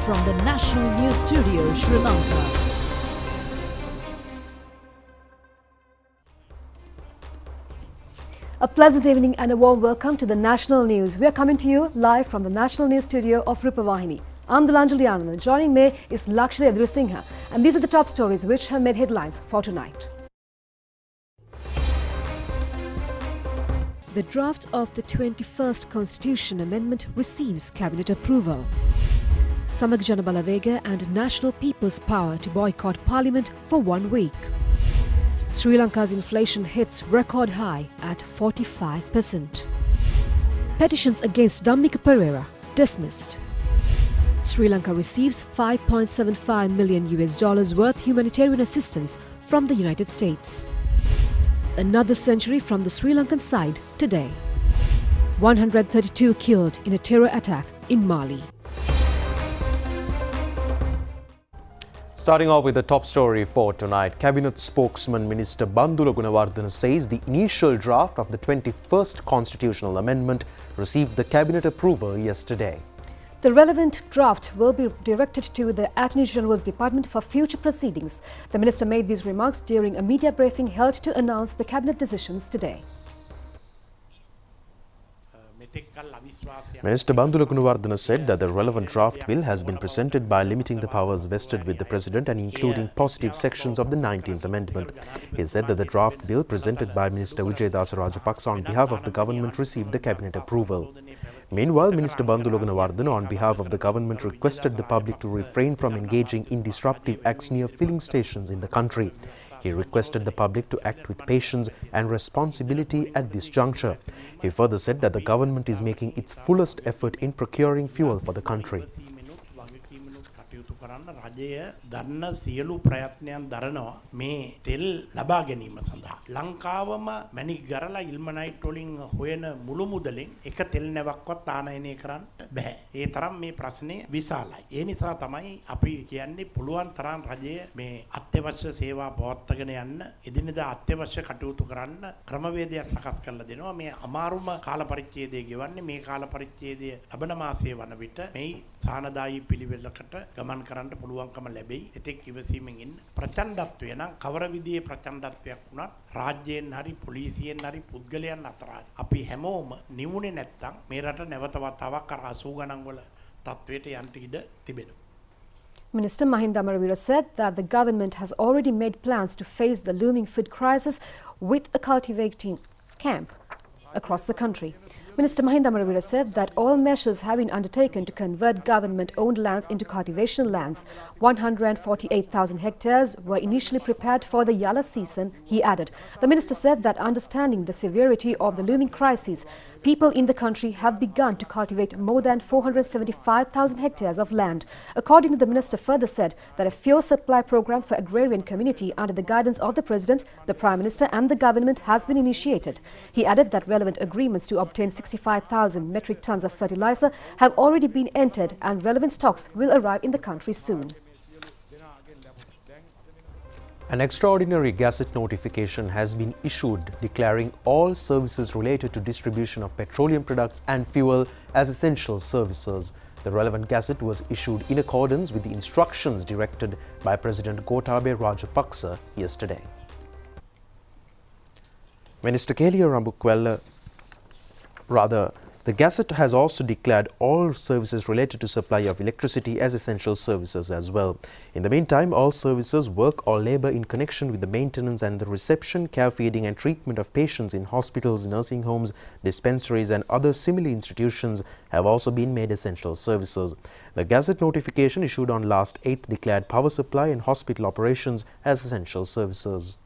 from the National News Studio, Sri Lanka. A pleasant evening and a warm welcome to the National News. We are coming to you live from the National News Studio of Rupavahini. I'm Delanjali Anand. Joining me is Lakshya Edrusingha, and these are the top stories which have made headlines for tonight. The draft of the 21st Constitution Amendment receives Cabinet approval. Samaga Jana Balavega and National People's Power to boycott Parliament for 1 week. Sri Lanka's inflation hits record high at 45%. Petitions against Dhammika Pereira dismissed. Sri Lanka receives $5.75 million worth humanitarian assistance from the United States. Another century from the Sri Lankan side today. 132 killed in a terror attack in Mali. Starting off with the top story for tonight, Cabinet spokesman Minister Bandula Gunawardena says the initial draft of the 21st Constitutional Amendment received the Cabinet approval yesterday. The relevant draft will be directed to the Attorney General's Department for future proceedings. The Minister made these remarks during a media briefing held to announce the Cabinet decisions today. Minister Bandula Gunawardena said that the relevant draft bill has been presented by limiting the powers vested with the President and including positive sections of the 19th Amendment. He said that the draft bill presented by Minister Wijayadasa Rajapaksa on behalf of the government received the Cabinet approval. Meanwhile, Minister Bandula Gunawardena on behalf of the government requested the public to refrain from engaging in disruptive acts near filling stations in the country. He requested the public to act with patience and responsibility at this juncture. He further said that the government is making its fullest effort in procuring fuel for the country. රජය දන්න සියලු ප්‍රයත්නයන් දරනවා මේ තෙල් ලබා ගැනීම සඳහා ලංකාවම මැණික් ගරලා ilmenite වලින් හොයන මුළු මුදලෙන් එක තෙල් නැවක්වත් ආනයනය කරන්න බෑ. ඒ තරම් මේ ප්‍රශ්නේ විශාලයි. ඒ නිසා තමයි අපි කියන්නේ පුළුවන් තරම් රජය මේ අත්‍යවශ්‍ය සේවා පවත්වාගෙන යන්න එදිනෙදා අත්‍යවශ්‍ය කටයුතු කරන්න ක්‍රමවේදයක් සකස් කරලා දෙනවා. මේ අමාරුම කාල පරිච්ඡේදය ගෙවන්නේ මේ කාල පරිච්ඡේදය ලබන මාසයේ වන විට මේ සානදායි පිළිවෙලකට ගමන් කරන්න පුළුවන්කම ලැබෙයි. එතෙක් ඉවසීමෙන් ඉන්න ප්‍රචණ්ඩත්වය නම් කවර විදිහේ ප්‍රචණ්ඩත්වයක් වුණත් රාජ්‍යයෙන් හරි පොලිසියෙන් හරි පුද්ගලයන් අතර අපි හැමෝම නිවුනේ නැත්තම් මේ රට නැවත වතාවක් අර 80 ගණන් වල තත්වයට යන්න ඉඩ තිබෙනවා. Minister Mahinda Amaravira said that the government has already made plans to face the looming food crisis with a cultivating camp across the country. Minister Mahinda Amaravira said that all measures have been undertaken to convert government-owned lands into cultivation lands. 148,000 hectares were initially prepared for the Yala season, he added. The minister said that understanding the severity of the looming crisis, people in the country have begun to cultivate more than 475,000 hectares of land. Accordingly, the minister further said that a fuel supply program for agrarian community under the guidance of the President, the Prime Minister and the government has been initiated. He added that relevant agreements to obtain 65,000 metric tons of fertilizer have already been entered and relevant stocks will arrive in the country soon. An extraordinary Gasset notification has been issued declaring all services related to distribution of petroleum products and fuel as essential services. The relevant Gasset was issued in accordance with the instructions directed by President Gotabaya Rajapaksa yesterday. Minister Keliya Rambukwella the Gasset has also declared all services related to supply of electricity as essential services as well. In the meantime, all services, work or labour in connection with the maintenance and the reception, care, feeding and treatment of patients in hospitals, nursing homes, dispensaries and other similar institutions have also been made essential services. The Gasset notification issued on last 8th declared power supply and hospital operations as essential services.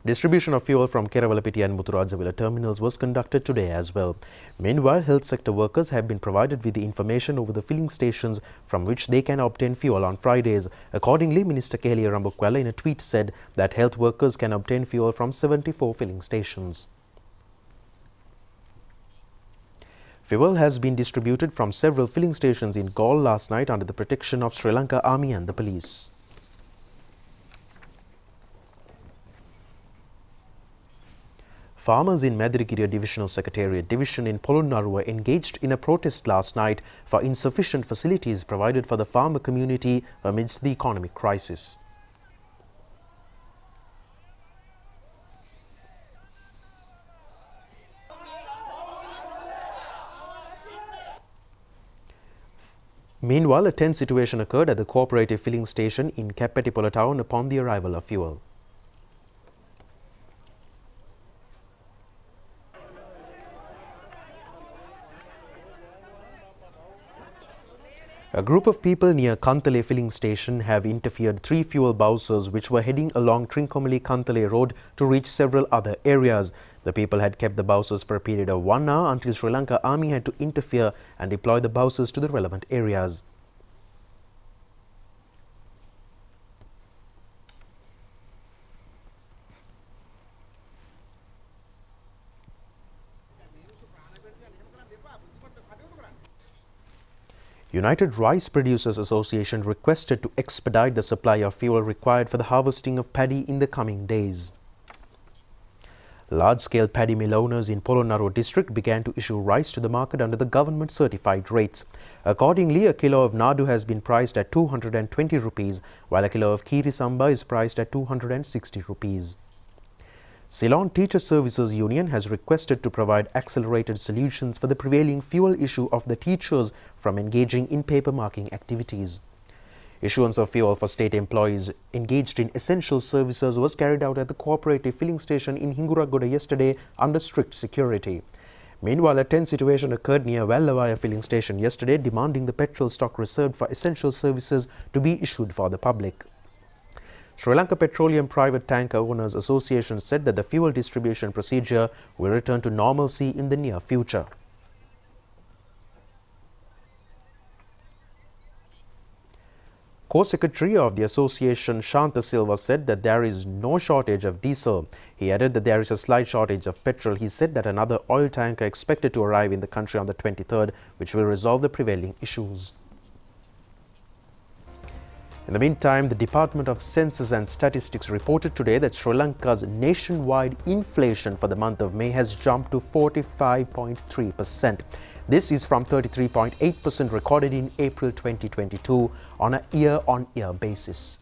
Distribution of fuel from Kerawalapitiya and Muthurajavila terminals was conducted today as well. Meanwhile, health sector workers have been provided with the information over the filling stations from which they can obtain fuel on Fridays. Accordingly, Minister Keliya Rambukwella in a tweet said that health workers can obtain fuel from 74 filling stations. Fuel has been distributed from several filling stations in Galle last night under the protection of Sri Lanka Army and the police. Farmers in Madirikiriya Divisional Secretariat Division in Polonnaruwa were engaged in a protest last night for insufficient facilities provided for the farmer community amidst the economic crisis. Meanwhile, a tense situation occurred at the cooperative filling station in Keppetipola town upon the arrival of fuel. A group of people near Kantale filling station have interfered 3 fuel bowsers which were heading along Trincomalee-Kantale road to reach several other areas. The people had kept the bowsers for a period of 1 hour until Sri Lanka Army had to interfere and deploy the bowsers to the relevant areas. United Rice Producers Association requested to expedite the supply of fuel required for the harvesting of paddy in the coming days. Large-scale paddy mill owners in Polonnaruwa district began to issue rice to the market under the government certified rates. Accordingly, a kilo of nadu has been priced at 220 rupees, while a kilo of kiri samba is priced at 260 rupees. Ceylon Teacher Services Union has requested to provide accelerated solutions for the prevailing fuel issue of the teachers from engaging in paper marking activities. Issuance of fuel for state employees engaged in essential services was carried out at the cooperative filling station in Hinguragoda yesterday under strict security. Meanwhile, a tense situation occurred near Wallavaya filling station yesterday, demanding the petrol stock reserved for essential services to be issued for the public. Sri Lanka Petroleum Private Tanker Owners Association said that the fuel distribution procedure will return to normalcy in the near future. Co-secretary of the association Shanta Silva said that there is no shortage of diesel. He added that there is a slight shortage of petrol. He said that another oil tanker expected to arrive in the country on the 23rd, which will resolve the prevailing issues. In the meantime, the Department of Census and Statistics reported today that Sri Lanka's nationwide inflation for the month of May has jumped to 45.3%. This is from 33.8% recorded in April 2022 on a year-on-year basis.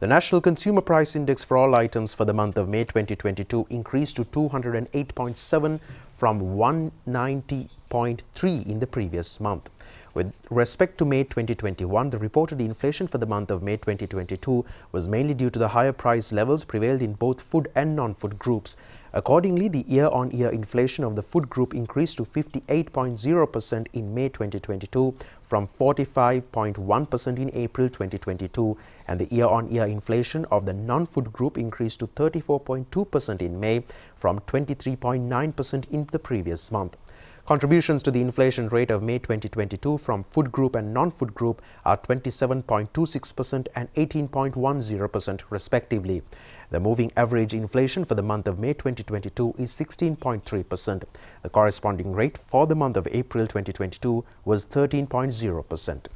The National Consumer Price Index for all items for the month of May 2022 increased to 208.7 from 190.3 in the previous month. With respect to May 2021, the reported inflation for the month of May 2022 was mainly due to the higher price levels prevailed in both food and non-food groups. Accordingly, the year-on-year inflation of the food group increased to 58.0% in May 2022 from 45.1% in April 2022, and the year-on-year inflation of the non-food group increased to 34.2% in May from 23.9% in the previous month. Contributions to the inflation rate of May 2022 from food group and non-food group are 27.26% and 18.10% respectively. The moving average inflation for the month of May 2022 is 16.3%. The corresponding rate for the month of April 2022 was 13.0%.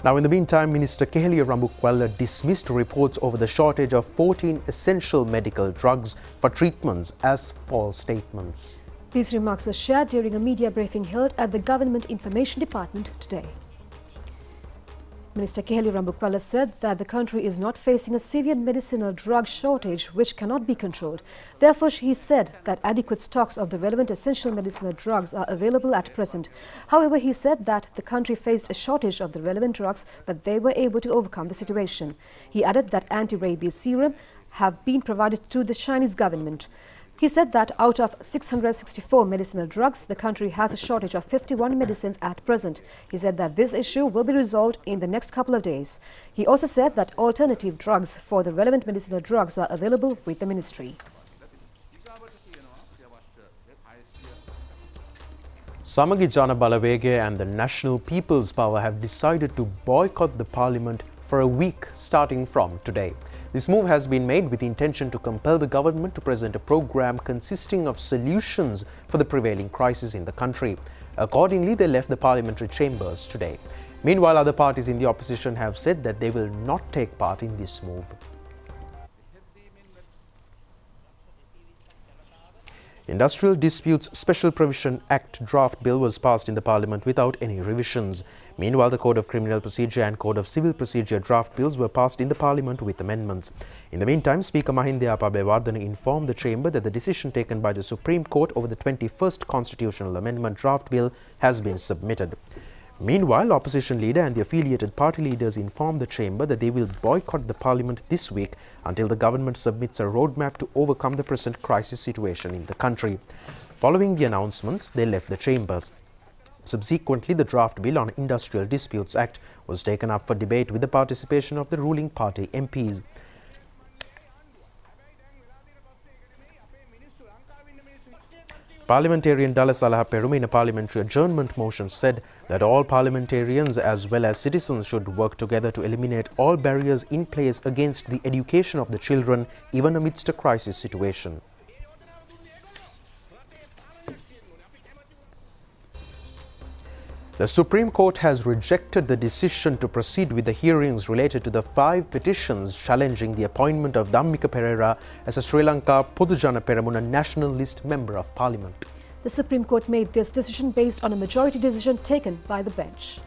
Now, in the meantime, Minister Keheliya Rambukwala dismissed reports over the shortage of 14 essential medical drugs for treatments as false statements. These remarks were shared during a media briefing held at the Government Information Department today. Minister Keheliya Rambukwala said that the country is not facing a severe medicinal drug shortage which cannot be controlled. Therefore, he said that adequate stocks of the relevant essential medicinal drugs are available at present. However, he said that the country faced a shortage of the relevant drugs, but they were able to overcome the situation. He added that anti-rabies serum have been provided to the Chinese government. He said that out of 664 medicinal drugs, the country has a shortage of 51 medicines at present. He said that this issue will be resolved in the next couple of days. He also said that alternative drugs for the relevant medicinal drugs are available with the ministry. Samagi Jana Balawege and the National People's Power have decided to boycott the parliament for a week starting from today. This move has been made with the intention to compel the government to present a program consisting of solutions for the prevailing crisis in the country. Accordingly, they left the parliamentary chambers today. Meanwhile, other parties in the opposition have said that they will not take part in this move. Industrial Disputes Special Provision Act draft bill was passed in the Parliament without any revisions. Meanwhile, the Code of Criminal Procedure and Code of Civil Procedure draft bills were passed in the Parliament with amendments. In the meantime, Speaker Mahinda Apabewardene informed the Chamber that the decision taken by the Supreme Court over the 21st Constitutional Amendment draft bill has been submitted. Meanwhile, opposition leader and the affiliated party leaders informed the Chamber that they will boycott the Parliament this week until the government submits a roadmap to overcome the present crisis situation in the country. Following the announcements, they left the chambers. Subsequently, the draft bill on Industrial Disputes Act was taken up for debate with the participation of the ruling party MPs. Parliamentarian Dalasalaha Peruma in a parliamentary adjournment motion said that all parliamentarians as well as citizens should work together to eliminate all barriers in place against the education of the children, even amidst a crisis situation. The Supreme Court has rejected the decision to proceed with the hearings related to the 5 petitions challenging the appointment of Dhammika Perera as a Sri Lanka Podujana Peramuna National List Member of Parliament. The Supreme Court made this decision based on a majority decision taken by the bench.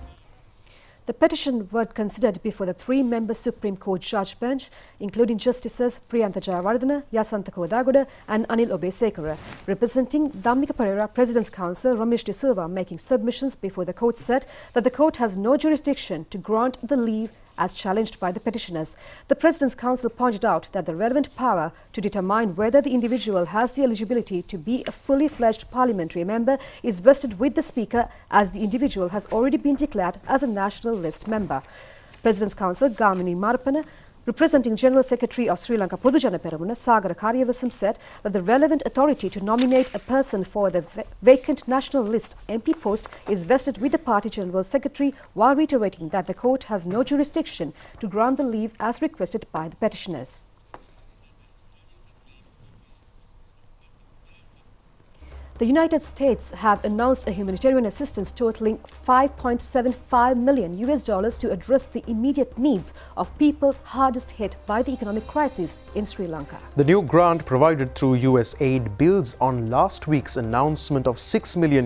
The petition was considered before the 3-member Supreme Court judge bench, including Justices Priyantha Jayawardena, Yasantha Kodagoda and Anil Obesekara. Representing Dhammika Perera, President's Counsel Ramesh De Silva, making submissions before the court, said that the court has no jurisdiction to grant the leave as challenged by the petitioners. The President's Counsel pointed out that the relevant power to determine whether the individual has the eligibility to be a fully fledged parliamentary member is vested with the Speaker, as the individual has already been declared as a National List member. President's Counsel Gamini Marapana, representing General Secretary of Sri Lanka Podujana Peramuna, Sagara Karyavasam, said that the relevant authority to nominate a person for the vacant National List MP post is vested with the party General Secretary, while reiterating that the court has no jurisdiction to grant the leave as requested by the petitioners. The United States have announced a humanitarian assistance totaling $5.75 million to address the immediate needs of people hardest hit by the economic crisis in Sri Lanka. The new grant provided through USaid builds on last week's announcement of $6 million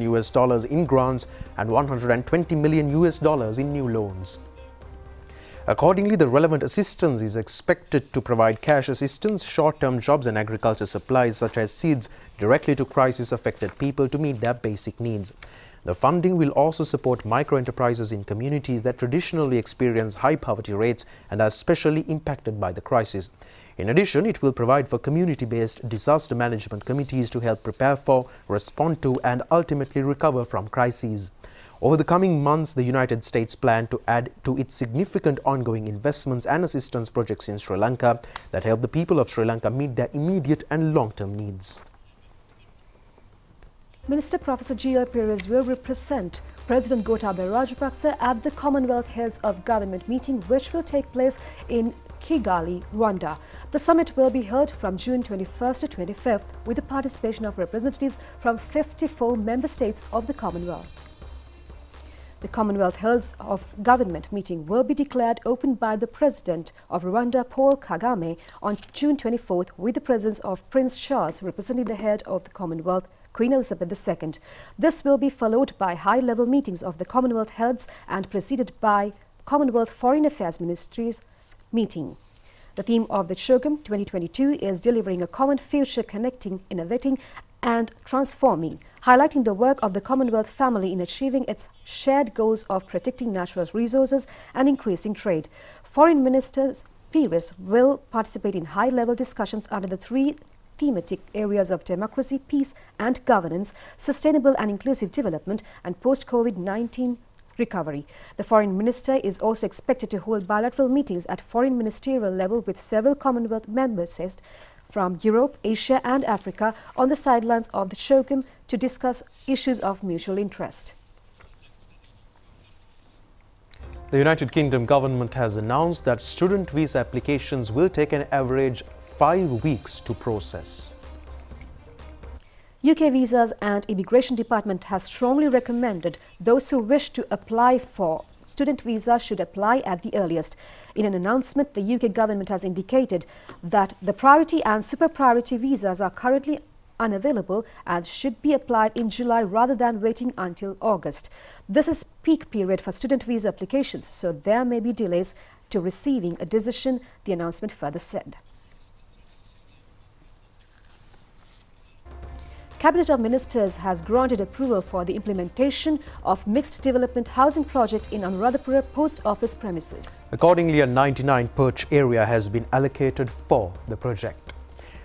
in grants and $120 million in new loans. Accordingly, the relevant assistance is expected to provide cash assistance, short-term jobs and agriculture supplies such as seeds directly to crisis-affected people to meet their basic needs. The funding will also support micro-enterprises in communities that traditionally experience high poverty rates and are especially impacted by the crisis. In addition, it will provide for community-based disaster management committees to help prepare for, respond to and ultimately recover from crises. Over the coming months, the United States plans to add to its significant ongoing investments and assistance projects in Sri Lanka that help the people of Sri Lanka meet their immediate and long-term needs. Minister Professor G.L. Perez will represent President Gotabaya Rajapaksa at the Commonwealth Heads of Government meeting, which will take place in Kigali, Rwanda. The summit will be held from June 21st to 25th with the participation of representatives from 54 member states of the Commonwealth. The Commonwealth Heads of Government meeting will be declared open by the President of Rwanda, Paul Kagame, on June 24th with the presence of Prince Charles representing the head of the Commonwealth, Queen Elizabeth II. This will be followed by high-level meetings of the Commonwealth Heads and preceded by Commonwealth Foreign Affairs Ministries meeting. The theme of the CHOGM 2022 is delivering a common future, connecting, innovating and transforming, highlighting the work of the Commonwealth family in achieving its shared goals of protecting natural resources and increasing trade. Foreign Ministers Perez will participate in high-level discussions under the 3 thematic areas of democracy, peace and governance, sustainable and inclusive development and post-COVID-19 recovery. The Foreign Minister is also expected to hold bilateral meetings at foreign ministerial level with several Commonwealth member states from Europe, Asia and Africa on the sidelines of the CHOGM to discuss issues of mutual interest. The United Kingdom government has announced that student visa applications will take an average 5 weeks to process. UK Visas and Immigration Department has strongly recommended those who wish to apply for student visa should apply at the earliest. In an announcement, the UK government has indicated that the priority and super priority visas are currently unavailable and should be applied in July rather than waiting until August. This is peak period for student visa applications, so there may be delays to receiving a decision, the announcement further said. Cabinet of Ministers has granted approval for the implementation of mixed development housing project in Anuradhapura post office premises. Accordingly, a 99 perch area has been allocated for the project.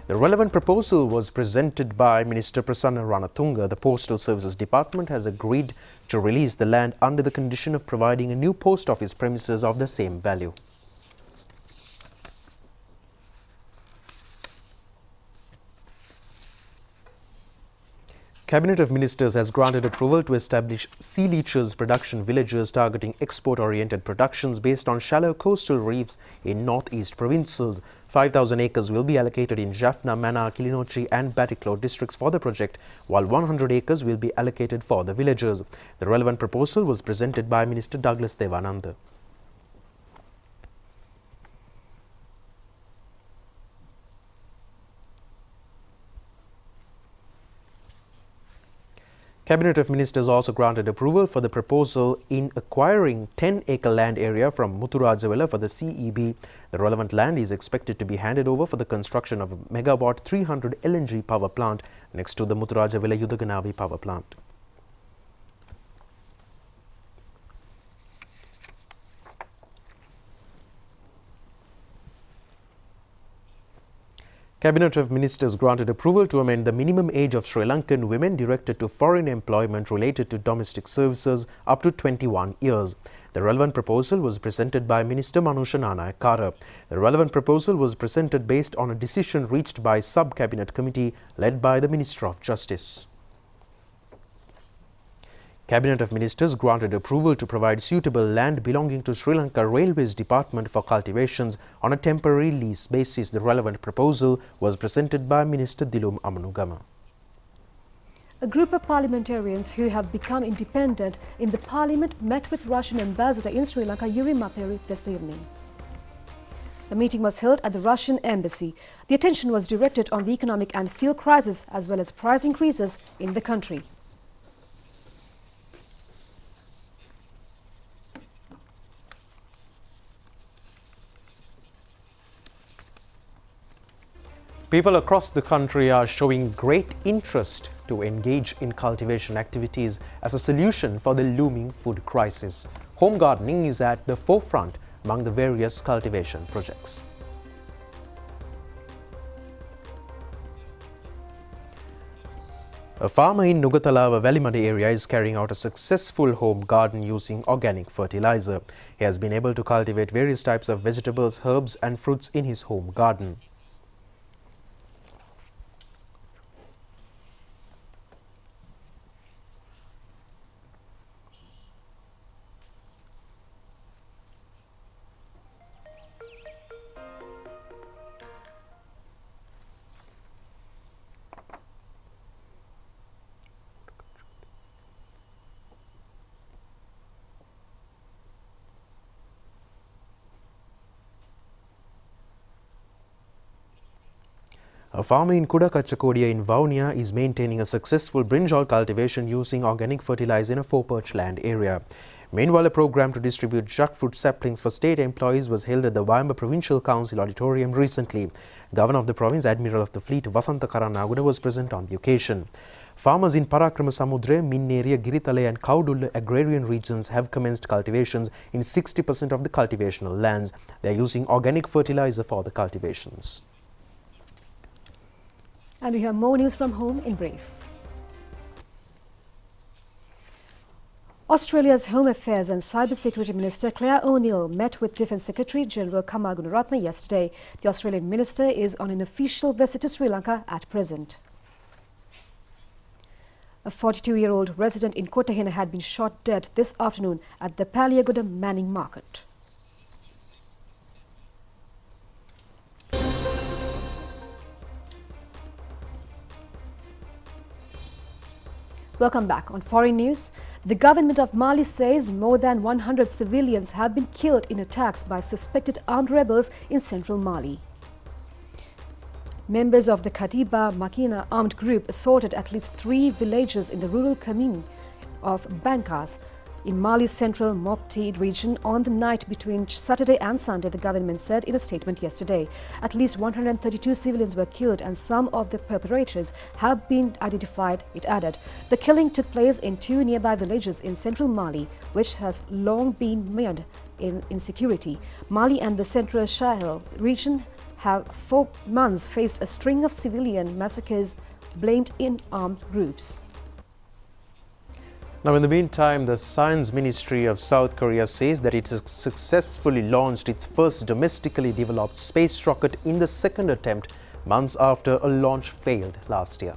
The relevant proposal was presented by Minister Prasanna Ranatunga. The Postal Services Department has agreed to release the land under the condition of providing a new post office premises of the same value. Cabinet of Ministers has granted approval to establish sea leeches production villages targeting export-oriented productions based on shallow coastal reefs in northeast provinces. 5,000 acres will be allocated in Jaffna, Mana, Kilinochchi and Batticaloa districts for the project, while 100 acres will be allocated for the villages. The relevant proposal was presented by Minister Douglas Devananda. Cabinet of Ministers also granted approval for the proposal in acquiring 10-acre land area from Muthurajawala for the CEB. The relevant land is expected to be handed over for the construction of a megawatt 300 LNG power plant next to the Muthurajawala Yudaganavi power plant. Cabinet of Ministers granted approval to amend the minimum age of Sri Lankan women directed to foreign employment related to domestic services up to 21 years. The relevant proposal was presented by Minister Manusha Nanayakara. The relevant proposal was presented based on a decision reached by Sub-Cabinet Committee led by the Minister of Justice. Cabinet of Ministers granted approval to provide suitable land belonging to Sri Lanka Railways Department for cultivations on a temporary lease basis. The relevant proposal was presented by Minister Dilum Amanugama. A group of parliamentarians who have become independent in the parliament met with Russian ambassador in Sri Lanka, Yuri Matheri, this evening. The meeting was held at the Russian embassy. The attention was directed on the economic and fuel crisis as well as price increases in the country. People across the country are showing great interest to engage in cultivation activities as a solution for the looming food crisis. Home gardening is at the forefront among the various cultivation projects. A farmer in Nugatalawa Valimada area is carrying out a successful home garden using organic fertilizer. He has been able to cultivate various types of vegetables, herbs and fruits in his home garden. A farmer in Kudakachakodia in Vaunia is maintaining a successful brinjal cultivation using organic fertilizer in a 4-perch land area. Meanwhile, a program to distribute jackfruit saplings for state employees was held at the Wayamba Provincial Council Auditorium recently. Governor of the province, Admiral of the Fleet Vasantha Karanaguda was present on the occasion. Farmers in Parakrama Samudre, Minneria, Giritale and Kaudulla agrarian regions have commenced cultivations in 60% of the cultivational lands. They are using organic fertilizer for the cultivations. And we have more news from home in brief. Australia's Home Affairs and Cyber Security Minister Claire O'Neill met with Defence Secretary General Kamal Gunaratne yesterday. The Australian minister is on an official visit to Sri Lanka at present. A 42-year-old resident in Kotahena had been shot dead this afternoon at the Paliagoda Manning Market. Welcome back. On foreign news, the government of Mali says more than 100 civilians have been killed in attacks by suspected armed rebels in central Mali. Members of the Katiba Makina armed group assaulted at least 3 villages in the rural commune of Bankas in Mali's central Mopti region on the night between Saturday and Sunday, the government said in a statement yesterday. At least 132 civilians were killed and some of the perpetrators have been identified, it added. The killing took place in 2 nearby villages in central Mali, which has long been mired in insecurity. Mali and the Central Sahel region have for months faced a string of civilian massacres blamed in armed groups. Now, in the meantime, the Science Ministry of South Korea says that it has successfully launched its first domestically developed space rocket in the second attempt, months after a launch failed last year.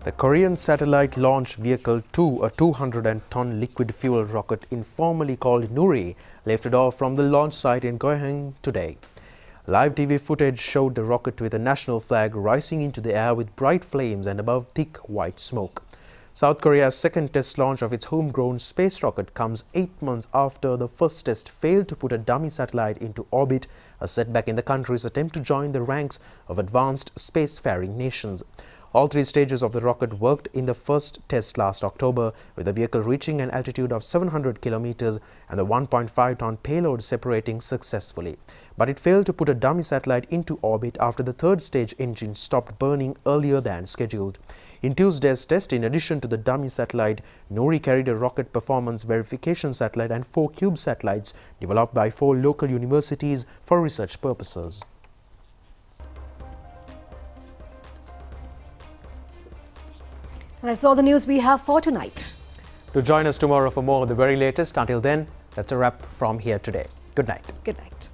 The Korean satellite launch vehicle 2, a 200-ton liquid fuel rocket informally called Nuri, lifted off from the launch site in Gyeongsang today. Live TV footage showed the rocket with a national flag rising into the air with bright flames and above thick white smoke. South Korea's second test launch of its homegrown space rocket comes 8 months after the first test failed to put a dummy satellite into orbit, a setback in the country's attempt to join the ranks of advanced spacefaring nations. All 3 stages of the rocket worked in the first test last October, with the vehicle reaching an altitude of 700 kilometers and the 1.5-ton payload separating successfully. But it failed to put a dummy satellite into orbit after the third stage engine stopped burning earlier than scheduled. In Tuesday's test, in addition to the dummy satellite, Nuri carried a rocket performance verification satellite and 4 cube satellites developed by 4 local universities for research purposes. And that's all the news we have for tonight. Do join us tomorrow for more of the very latest. Until then, that's a wrap from here today. Good night. Good night.